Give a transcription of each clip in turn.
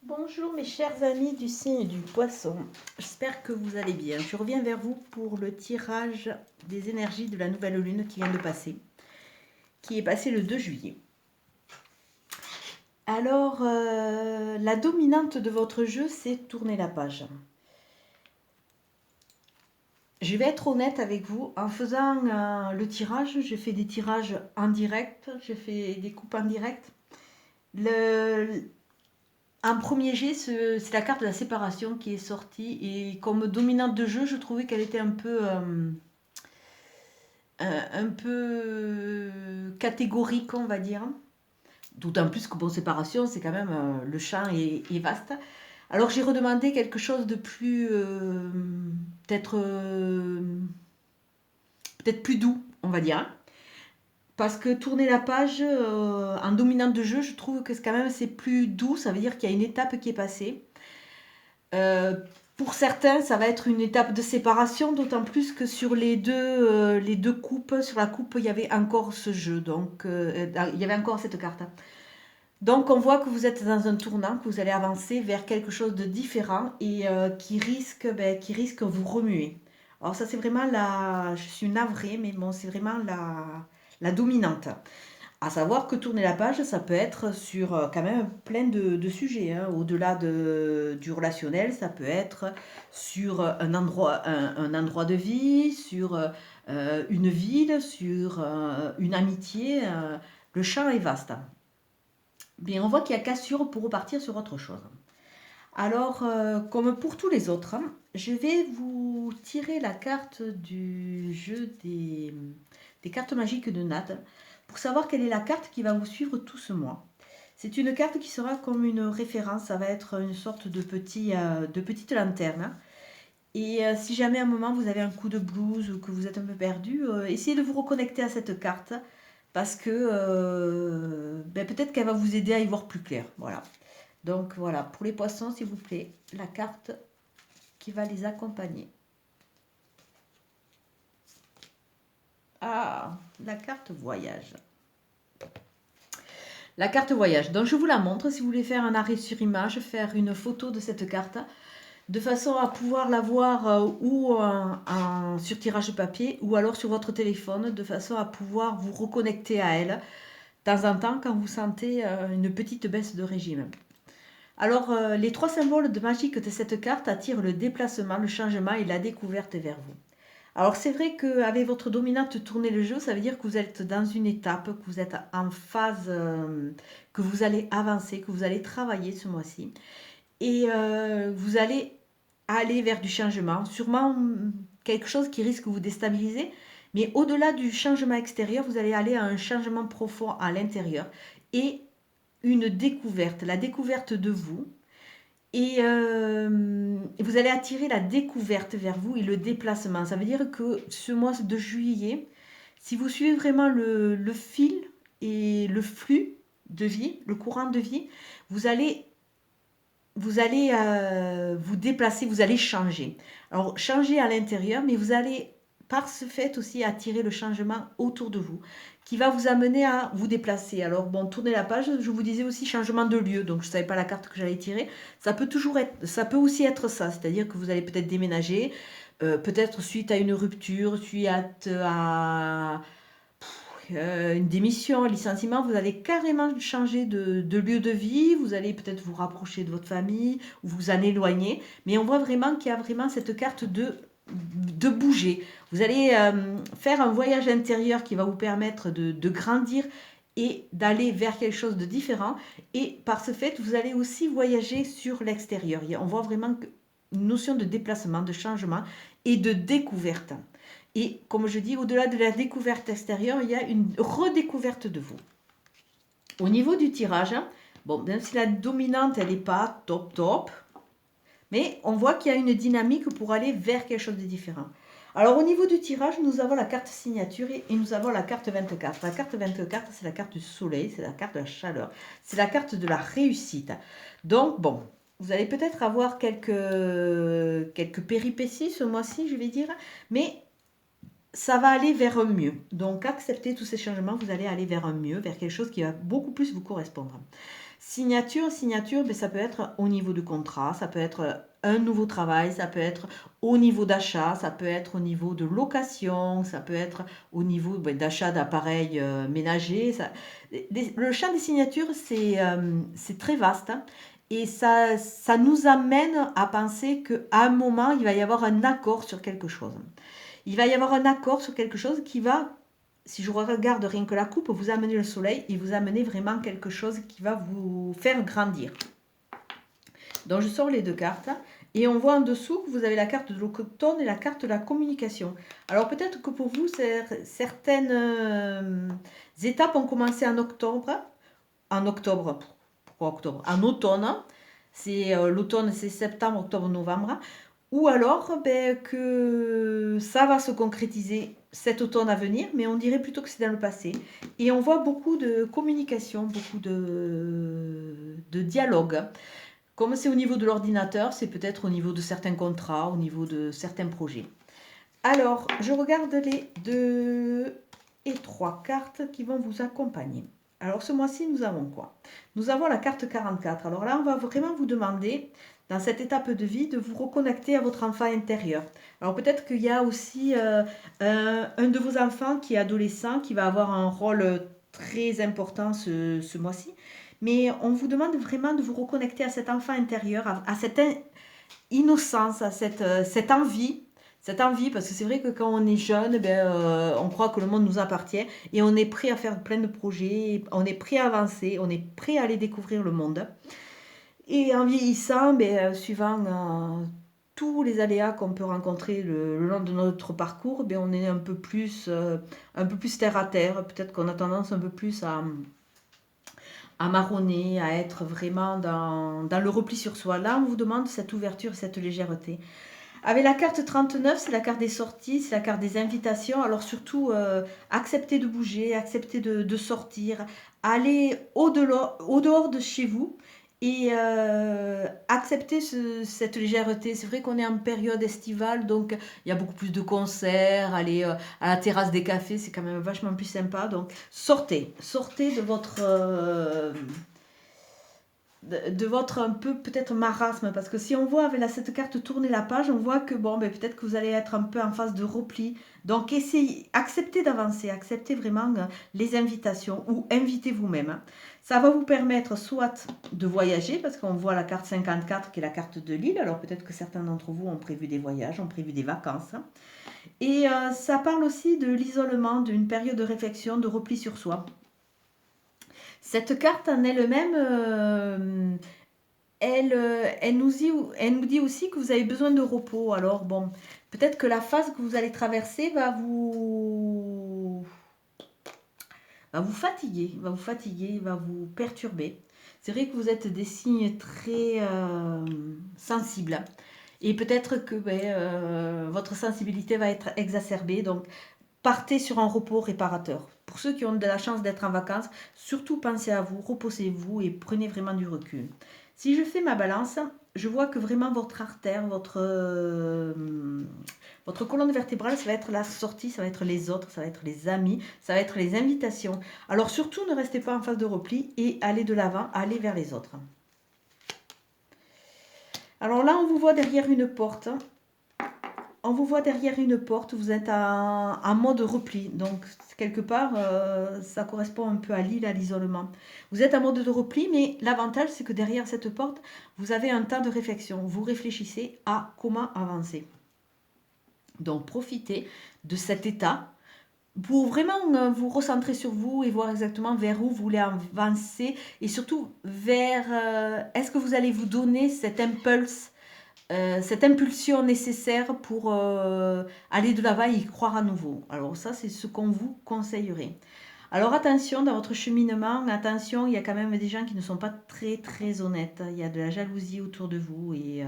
Bonjour mes chers amis du signe du poisson, j'espère que vous allez bien. Je reviens vers vous pour le tirage des énergies de la nouvelle lune qui vient de passer, qui est passée le 2 juillet. Alors, la dominante de votre jeu, c'est tourner la page. Je vais être honnête avec vous, en faisant le tirage, je fais des tirages en direct, je fais des coupes en direct. Un premier jet, c'est la carte de la séparation qui est sortie. Et comme dominante de jeu, je trouvais qu'elle était un peu catégorique, on va dire. D'autant plus que, bon, séparation, c'est quand même, le champ est vaste. Alors j'ai redemandé quelque chose de plus, peut-être peut-être plus doux, on va dire. Parce que tourner la page en dominante de jeu, je trouve que quand même c'est plus doux. Ça veut dire qu'il y a une étape qui est passée. Euh, pour certains, ça va être une étape de séparation, d'autant plus que sur les deux coupes, sur la coupe, il y avait encore ce jeu, donc il y avait encore cette carte. Donc on voit que vous êtes dans un tournant, que vous allez avancer vers quelque chose de différent et qui risque vous remuer. Alors ça c'est vraiment je suis navrée, mais bon, c'est vraiment la dominante. À savoir que tourner la page, ça peut être sur quand même plein de sujets, hein. Au-delà du relationnel, ça peut être sur un endroit de vie, sur une ville, sur une amitié. Le champ est vaste. Bien, on voit qu'il y a cassure pour repartir sur autre chose. Alors, comme pour tous les autres, hein, je vais vous tirer la carte du jeu des cartes magiques de Nat pour savoir quelle est la carte qui va vous suivre tout ce mois. C'est une carte qui sera comme une référence, ça va être une sorte de petite lanterne. Et si jamais à un moment vous avez un coup de blues ou que vous êtes un peu perdu, essayez de vous reconnecter à cette carte parce que peut-être qu'elle va vous aider à y voir plus clair. Voilà. Donc voilà, pour les poissons, s'il vous plaît, la carte qui va les accompagner. Ah, la carte voyage. La carte voyage. Donc je vous la montre. Si vous voulez faire un arrêt sur image, faire une photo de cette carte, de façon à pouvoir la voir sur tirage papier ou alors sur votre téléphone, de façon à pouvoir vous reconnecter à elle de temps en temps quand vous sentez une petite baisse de régime. Alors, les trois symboles de magique de cette carte attirent le déplacement, le changement et la découverte vers vous. Alors, c'est vrai qu'avec votre dominante tourner le jeu, ça veut dire que vous êtes dans une étape, que vous êtes en phase, que vous allez avancer, que vous allez travailler ce mois-ci. Et vous allez aller vers du changement, sûrement quelque chose qui risque de vous déstabiliser, mais au-delà du changement extérieur, vous allez aller à un changement profond à l'intérieur et une découverte, la découverte de vous. Et vous allez attirer la découverte vers vous et le déplacement. Ça veut dire que ce mois de juillet, si vous suivez vraiment le fil et le flux de vie, le courant de vie, vous allez vous déplacer, vous allez changer. Alors, changer à l'intérieur, mais vous allez, par ce fait aussi, attirer le changement autour de vous, qui va vous amener à vous déplacer. Alors, bon, tournez la page, je vous disais aussi changement de lieu, donc je ne savais pas la carte que j'allais tirer. Ça peut aussi être ça, c'est-à-dire que vous allez peut-être déménager, peut-être suite à une rupture, suite à une démission, un licenciement, vous allez carrément changer de lieu de vie, vous allez peut-être vous rapprocher de votre famille ou vous en éloigner, mais on voit vraiment qu'il y a vraiment cette carte de bouger. Vous allez faire un voyage intérieur qui va vous permettre de grandir et d'aller vers quelque chose de différent. Et par ce fait, vous allez aussi voyager sur l'extérieur. On voit vraiment une notion de déplacement, de changement et de découverte. Et comme je dis, au-delà de la découverte extérieure, il y a une redécouverte de vous. Au niveau du tirage, bon, même si la dominante, elle n'est pas top top, mais on voit qu'il y a une dynamique pour aller vers quelque chose de différent. Alors au niveau du tirage, nous avons la carte signature et nous avons la carte 24. La carte 24, c'est la carte du soleil, c'est la carte de la chaleur, c'est la carte de la réussite. Donc bon, vous allez peut-être avoir quelques péripéties ce mois-ci, je vais dire, mais ça va aller vers un mieux. Donc, acceptez tous ces changements, vous allez aller vers un mieux, vers quelque chose qui va beaucoup plus vous correspondre. Signature, ben, ça peut être au niveau du contrat, ça peut être un nouveau travail, ça peut être au niveau d'achat, ça peut être au niveau de location, ça peut être au niveau ben, d'achat d'appareils ménagers. Le champ des signatures, c'est très vaste, hein, et ça nous amène à penser qu'à un moment, il va y avoir un accord sur quelque chose. Il va y avoir un accord sur quelque chose qui va, si je regarde rien que la coupe, vous amener le soleil et vous amener vraiment quelque chose qui va vous faire grandir. Donc je sors les deux cartes et on voit en dessous que vous avez la carte de l'automne et la carte de la communication. Alors peut-être que pour vous, certaines étapes ont commencé en octobre. Pourquoi octobre? En automne. C'est l'automne, c'est septembre, octobre, novembre. Ou alors ben, que ça va se concrétiser cet automne à venir, mais on dirait plutôt que c'est dans le passé. Et on voit beaucoup de communication, beaucoup de dialogue. Comme c'est au niveau de l'ordinateur, c'est peut-être au niveau de certains contrats, au niveau de certains projets. Alors, je regarde les 2 et 3 cartes qui vont vous accompagner. Alors, ce mois-ci, nous avons quoi? Nous avons la carte 44. Alors là, on va vraiment vous demander, dans cette étape de vie, de vous reconnecter à votre enfant intérieur. Alors, peut-être qu'il y a aussi un de vos enfants qui est adolescent, qui va avoir un rôle très important ce mois-ci. Mais on vous demande vraiment de vous reconnecter à cet enfant intérieur, à cette innocence, à cette envie. Cette envie, parce que c'est vrai que quand on est jeune, on croit que le monde nous appartient et on est prêt à faire plein de projets, on est prêt à avancer, on est prêt à aller découvrir le monde. Et en vieillissant, suivant tous les aléas qu'on peut rencontrer le long de notre parcours, on est un peu plus terre à terre. Peut-être qu'on a tendance un peu plus à marronner, à être vraiment dans le repli sur soi. Là, on vous demande cette ouverture, cette légèreté. Avec la carte 39, c'est la carte des sorties, c'est la carte des invitations. Alors surtout, acceptez de bouger, acceptez de sortir, aller au-dehors de chez vous et accepter cette légèreté. C'est vrai qu'on est en période estivale, donc il y a beaucoup plus de concerts, aller à la terrasse des cafés, c'est quand même vachement plus sympa. Donc sortez de votre un peu peut-être marasme, parce que si on voit avec cette carte tourner la page, on voit que bon, peut-être que vous allez être un peu en phase de repli. Donc essayez, acceptez d'avancer, acceptez vraiment les invitations ou invitez vous-même. Ça va vous permettre soit de voyager, parce qu'on voit la carte 54 qui est la carte de l'île. Alors peut-être que certains d'entre vous ont prévu des voyages, ont prévu des vacances. Et ça parle aussi de l'isolement, d'une période de réflexion, de repli sur soi. Cette carte en elle-même, elle nous dit aussi que vous avez besoin de repos. Alors bon, peut-être que la phase que vous allez traverser va vous fatiguer, va vous perturber. C'est vrai que vous êtes des signes très sensibles. Et peut-être que votre sensibilité va être exacerbée. Donc, partez sur un repos réparateur. Pour ceux qui ont de la chance d'être en vacances, surtout pensez à vous, reposez-vous et prenez vraiment du recul. Si je fais ma balance, je vois que vraiment votre artère, votre colonne vertébrale, ça va être la sortie, ça va être les autres, ça va être les amis, ça va être les invitations. Alors surtout, ne restez pas en phase de repli et allez de l'avant, allez vers les autres. Alors là, on vous voit derrière une porte. Vous êtes en mode repli. Donc, quelque part, ça correspond un peu à l'île, à l'isolement. Vous êtes en mode de repli, mais l'avantage, c'est que derrière cette porte, vous avez un temps de réflexion. Vous réfléchissez à comment avancer. Donc, profitez de cet état pour vraiment vous recentrer sur vous et voir exactement vers où vous voulez avancer et surtout vers est-ce que vous allez vous donner cette impulsion nécessaire pour aller de l'avant et y croire à nouveau. Alors ça, c'est ce qu'on vous conseillerait. Alors attention, dans votre cheminement, attention, il y a quand même des gens qui ne sont pas très très honnêtes. Il y a de la jalousie autour de vous et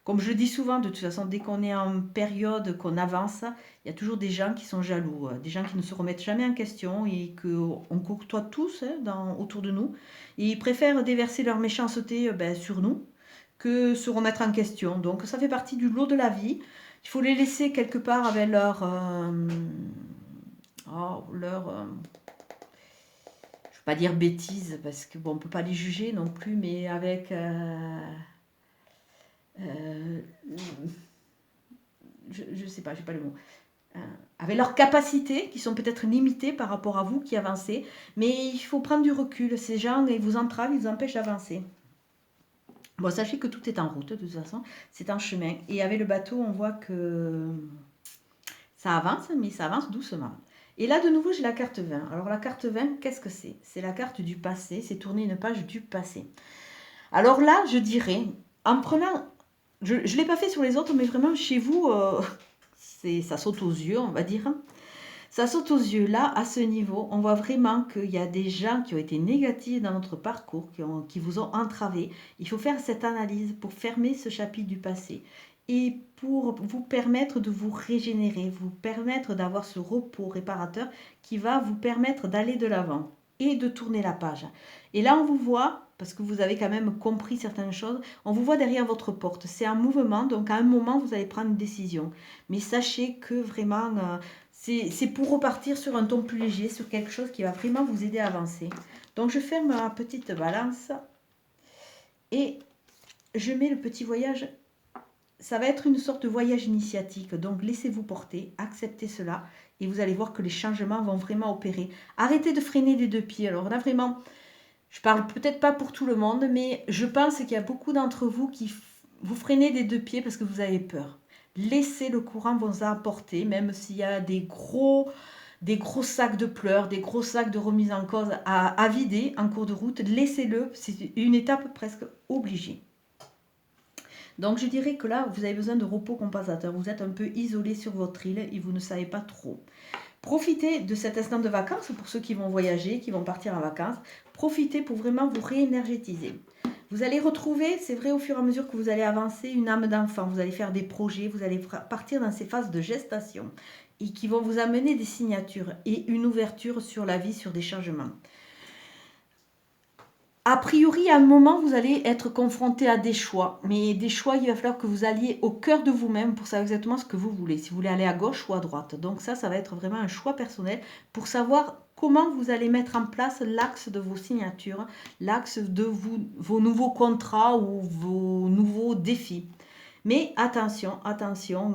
comme je le dis souvent, de toute façon, dès qu'on est en période, qu'on avance, il y a toujours des gens qui sont jaloux, des gens qui ne se remettent jamais en question et qu'on côtoie tous autour de nous. Et ils préfèrent déverser leur méchanceté sur nous que se remettre en question. Donc ça fait partie du lot de la vie. Il faut les laisser quelque part avec leur pas dire bêtises, parce que bon, on ne peut pas les juger non plus, mais avec je ne sais pas, je n'ai pas le mot. Avec leurs capacités qui sont peut-être limitées par rapport à vous qui avancez, mais il faut prendre du recul. Ces gens, ils vous entravent, ils vous empêchent d'avancer. Bon, sachez que tout est en route, de toute façon, c'est en chemin. Et avec le bateau, on voit que ça avance, mais ça avance doucement. Et là, de nouveau, j'ai la carte 20. Alors, la carte 20, qu'est-ce que c'est? C'est la carte du passé, c'est tourner une page du passé. Alors là, je dirais, en prenant... Je ne l'ai pas fait sur les autres, mais vraiment, chez vous, ça saute aux yeux, on va dire. Ça saute aux yeux. Là, à ce niveau, on voit vraiment qu'il y a des gens qui ont été négatifs dans notre parcours, qui vous ont entravé. Il faut faire cette analyse pour fermer ce chapitre du passé et pour vous permettre de vous régénérer, vous permettre d'avoir ce repos réparateur qui va vous permettre d'aller de l'avant et de tourner la page. Et là, on vous voit, parce que vous avez quand même compris certaines choses, on vous voit derrière votre porte. C'est un mouvement, donc à un moment, vous allez prendre une décision. Mais sachez que vraiment, c'est pour repartir sur un ton plus léger, sur quelque chose qui va vraiment vous aider à avancer. Donc, je ferme ma petite balance et je mets le petit voyage. Ça va être une sorte de voyage initiatique, donc laissez-vous porter, acceptez cela et vous allez voir que les changements vont vraiment opérer. Arrêtez de freiner des deux pieds. Alors là, vraiment, je parle peut-être pas pour tout le monde, mais je pense qu'il y a beaucoup d'entre vous qui vous freinez des deux pieds parce que vous avez peur. Laissez le courant vous apporter, même s'il y a des gros sacs de pleurs, des gros sacs de remise en cause à vider en cours de route. Laissez-le, c'est une étape presque obligée. Donc je dirais que là, vous avez besoin de repos compensateur. Vous êtes un peu isolé sur votre île et vous ne savez pas trop. Profitez de cet instant de vacances pour ceux qui vont voyager, qui vont partir en vacances. Profitez pour vraiment vous réénergétiser. Vous allez retrouver, c'est vrai, au fur et à mesure que vous allez avancer, une âme d'enfant. Vous allez faire des projets, vous allez partir dans ces phases de gestation et qui vont vous amener des signatures et une ouverture sur la vie, sur des changements. A priori, à un moment, vous allez être confronté à des choix. Mais des choix, il va falloir que vous alliez au cœur de vous-même pour savoir exactement ce que vous voulez. Si vous voulez aller à gauche ou à droite. Donc ça va être vraiment un choix personnel pour savoir comment vous allez mettre en place l'axe de vos signatures, l'axe de vos nouveaux contrats ou vos nouveaux défis. Mais attention, attention,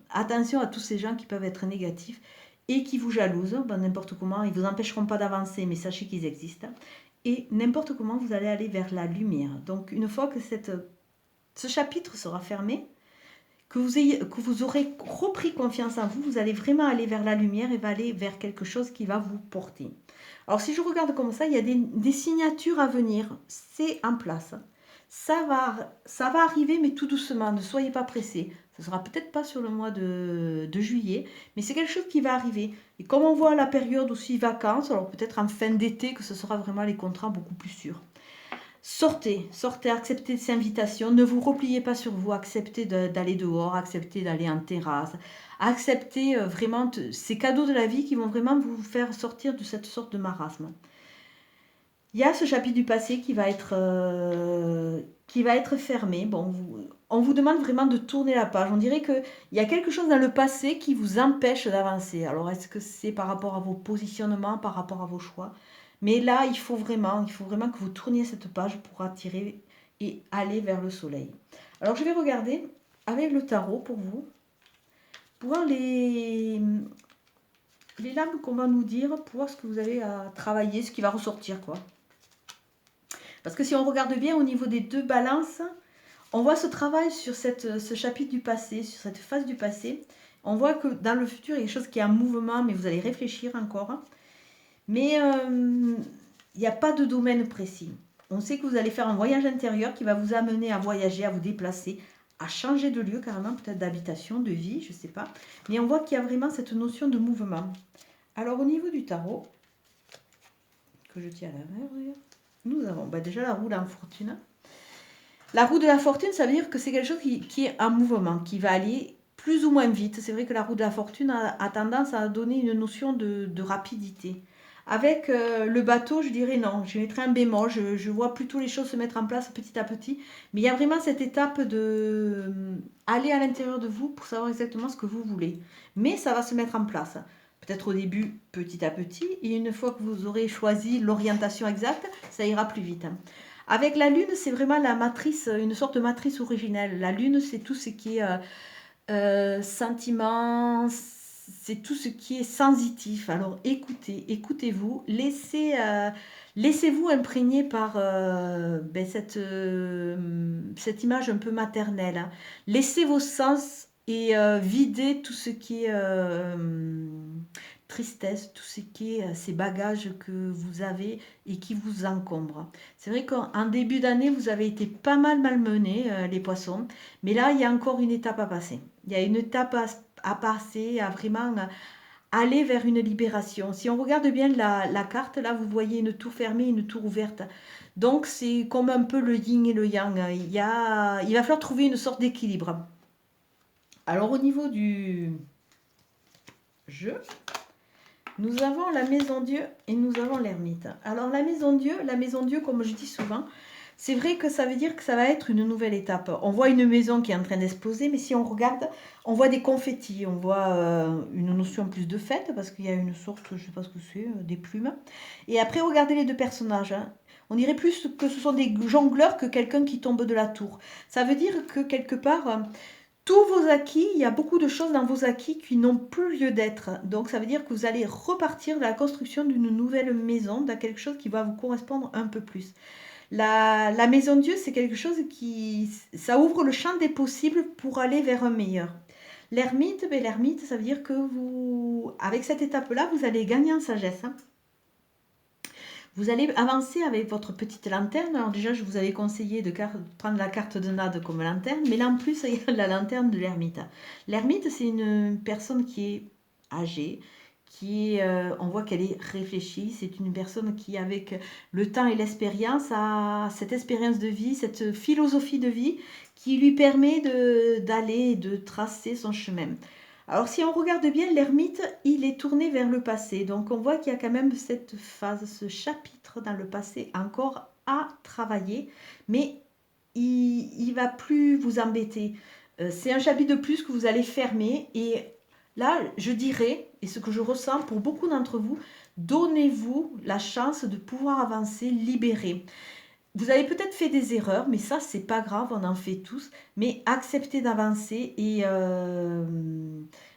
attention à tous ces gens qui peuvent être négatifs et qui vous jalousent, n'importe comment. Ils ne vous empêcheront pas d'avancer, mais sachez qu'ils existent. Et n'importe comment, vous allez aller vers la lumière. Donc, une fois que ce chapitre sera fermé, que vous aurez repris confiance en vous, vous allez vraiment aller vers la lumière et va aller vers quelque chose qui va vous porter. Alors, si je regarde comme ça, il y a des signatures à venir. C'est en place. Ça va arriver, mais tout doucement. Ne soyez pas pressés. Ce ne sera peut-être pas sur le mois de juillet, mais c'est quelque chose qui va arriver. Et comme on voit la période aussi vacances, alors peut-être en fin d'été que ce sera vraiment les contrats beaucoup plus sûrs. Sortez, acceptez ces invitations, ne vous repliez pas sur vous, acceptez d'aller dehors, acceptez d'aller en terrasse, acceptez vraiment ces cadeaux de la vie qui vont vraiment vous faire sortir de cette sorte de marasme. Il y a ce chapitre du passé qui va être fermé. Bon, on vous demande vraiment de tourner la page. On dirait qu'il y a quelque chose dans le passé qui vous empêche d'avancer. Alors, est-ce que c'est par rapport à vos positionnements, par rapport à vos choix? Mais là, il faut vraiment que vous tourniez cette page pour attirer et aller vers le soleil. Alors, je vais regarder avec le tarot pour vous, pour voir les lames qu'on va nous dire, pour voir ce que vous avez à travailler, ce qui va ressortir, quoi. Parce que si on regarde bien au niveau des deux balances, on voit ce travail sur ce chapitre du passé, sur cette phase du passé. On voit que dans le futur, il y a quelque chose qui est en mouvement, mais vous allez réfléchir encore. Mais il n'y a pas de domaine précis. On sait que vous allez faire un voyage intérieur qui va vous amener à voyager, à vous déplacer, à changer de lieu carrément, peut-être d'habitation, de vie, je ne sais pas. Mais on voit qu'il y a vraiment cette notion de mouvement. Alors au niveau du tarot, que je tiens à la main, regarde. Nous avons déjà la roue de la fortune. La roue de la fortune, ça veut dire que c'est quelque chose qui est en mouvement, qui va aller plus ou moins vite. C'est vrai que la roue de la fortune a tendance à donner une notion de rapidité. Avec le bateau, je dirais non, je mettrais un bémol, je vois plutôt les choses se mettre en place petit à petit. Mais il y a vraiment cette étape de aller à l'intérieur de vous pour savoir exactement ce que vous voulez. Mais ça va se mettre en place. peut-être au début, petit à petit, et une fois que vous aurez choisi l'orientation exacte, ça ira plus vite. Avec la lune, c'est vraiment la matrice, une sorte de matrice originelle. La lune, c'est tout ce qui est sentiment, c'est tout ce qui est sensitif. Alors écoutez, écoutez-vous, laissez-vous imprégner par cette image un peu maternelle, hein. Laissez vos sens et videz tout ce qui est tristesse, tout ce qui est ces bagages que vous avez et qui vous encombrent. C'est vrai qu'en début d'année, vous avez été pas mal malmenés, les poissons, mais là, il y a encore une étape à passer. Il y a une étape à passer, à vraiment aller vers une libération. Si on regarde bien la carte, là, vous voyez une tour fermée, une tour ouverte. Donc, c'est comme un peu le yin et le yang. Il va falloir trouver une sorte d'équilibre. Alors, au niveau du jeu, nous avons la maison Dieu et nous avons l'ermite. Alors, la maison Dieu, comme je dis souvent, c'est vrai que ça veut dire que ça va être une nouvelle étape. On voit une maison qui est en train d'exploser, mais si on regarde, on voit des confettis, on voit une notion plus de fête, parce qu'il y a une sorte, je ne sais pas ce que c'est, des plumes. Et après, regardez les deux personnages, hein. On dirait plus que ce sont des jongleurs que quelqu'un qui tombe de la tour. Ça veut dire que quelque part, tous vos acquis, il y a beaucoup de choses dans vos acquis qui n'ont plus lieu d'être. Donc ça veut dire que vous allez repartir de la construction d'une nouvelle maison, dans quelque chose qui va vous correspondre un peu plus. La maison Dieu, c'est quelque chose qui... Ça ouvre le champ des possibles pour aller vers un meilleur. L'ermite, ça veut dire que vous... Avec cette étape-là, vous allez gagner en sagesse, hein. Vous allez avancer avec votre petite lanterne. Alors déjà, je vous avais conseillé de prendre la carte de Nade comme lanterne, mais là en plus, il y a la lanterne de l'ermite. L'ermite, c'est une personne qui est âgée, on voit qu'elle est réfléchie. C'est une personne qui, avec le temps et l'expérience, a cette expérience de vie, cette philosophie de vie qui lui permet d'aller, de tracer son chemin. Alors si on regarde bien, l'ermite, il est tourné vers le passé. Donc on voit qu'il y a quand même cette phase, ce chapitre dans le passé encore à travailler, mais il ne va plus vous embêter. C'est un chapitre de plus que vous allez fermer. Et là, je dirais, et ce que je ressens pour beaucoup d'entre vous, donnez-vous la chance de pouvoir avancer libéré. Vous avez peut-être fait des erreurs, mais ça, c'est pas grave, on en fait tous. Mais acceptez d'avancer et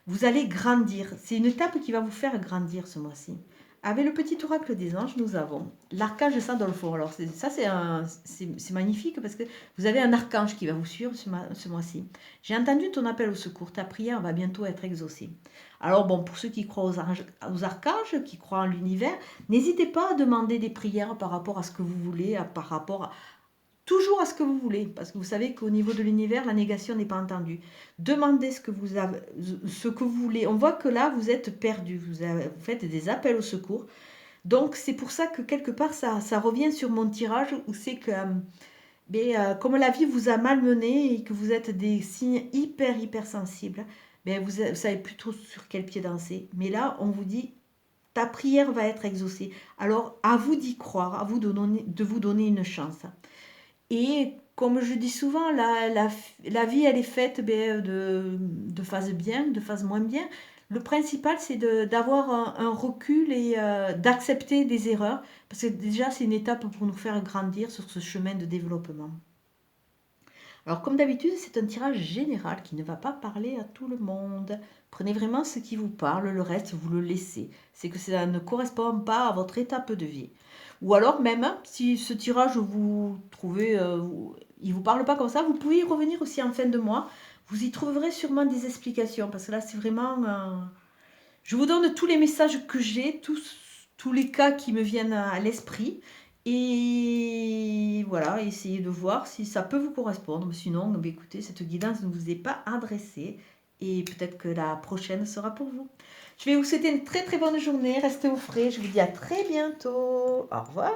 vous allez grandir. C'est une étape qui va vous faire grandir ce mois-ci. Avec le petit oracle des anges, nous avons l'archange Sandolfo. Alors ça, c'est magnifique parce que vous avez un archange qui va vous suivre ce mois-ci. J'ai entendu ton appel au secours. Ta prière va bientôt être exaucée. Alors bon, pour ceux qui croient aux archanges, qui croient en l'univers, n'hésitez pas à demander des prières par rapport à ce que vous voulez, par rapport toujours à ce que vous voulez, parce que vous savez qu'au niveau de l'univers, la négation n'est pas entendue. Demandez ce que vous voulez. On voit que là, vous êtes perdu, vous faites des appels au secours. Donc, c'est pour ça que quelque part, ça revient sur mon tirage, où c'est que, comme la vie vous a malmené et que vous êtes des signes hyper sensibles, vous savez plus trop sur quel pied danser. Mais là, on vous dit, ta prière va être exaucée. Alors, à vous d'y croire, à vous de vous donner une chance. Et comme je dis souvent, la vie, elle est faite de phases bien, de phases moins bien. Le principal, c'est d'avoir un recul et d'accepter des erreurs, parce que déjà, c'est une étape pour nous faire grandir sur ce chemin de développement. Alors, comme d'habitude, c'est un tirage général qui ne va pas parler à tout le monde. Prenez vraiment ce qui vous parle, le reste, vous le laissez. C'est que ça ne correspond pas à votre étape de vie. Ou alors même, si ce tirage, vous trouvez, il ne vous parle pas comme ça, vous pouvez y revenir aussi en fin de mois. Vous y trouverez sûrement des explications, parce que là, c'est vraiment... Je vous donne tous les messages que j'ai, tous les cas qui me viennent à l'esprit. Et voilà, essayez de voir si ça peut vous correspondre. Sinon, écoutez, cette guidance ne vous est pas adressée. Et peut-être que la prochaine sera pour vous. Je vais vous souhaiter une très bonne journée. Restez au frais. Je vous dis à très bientôt. Au revoir.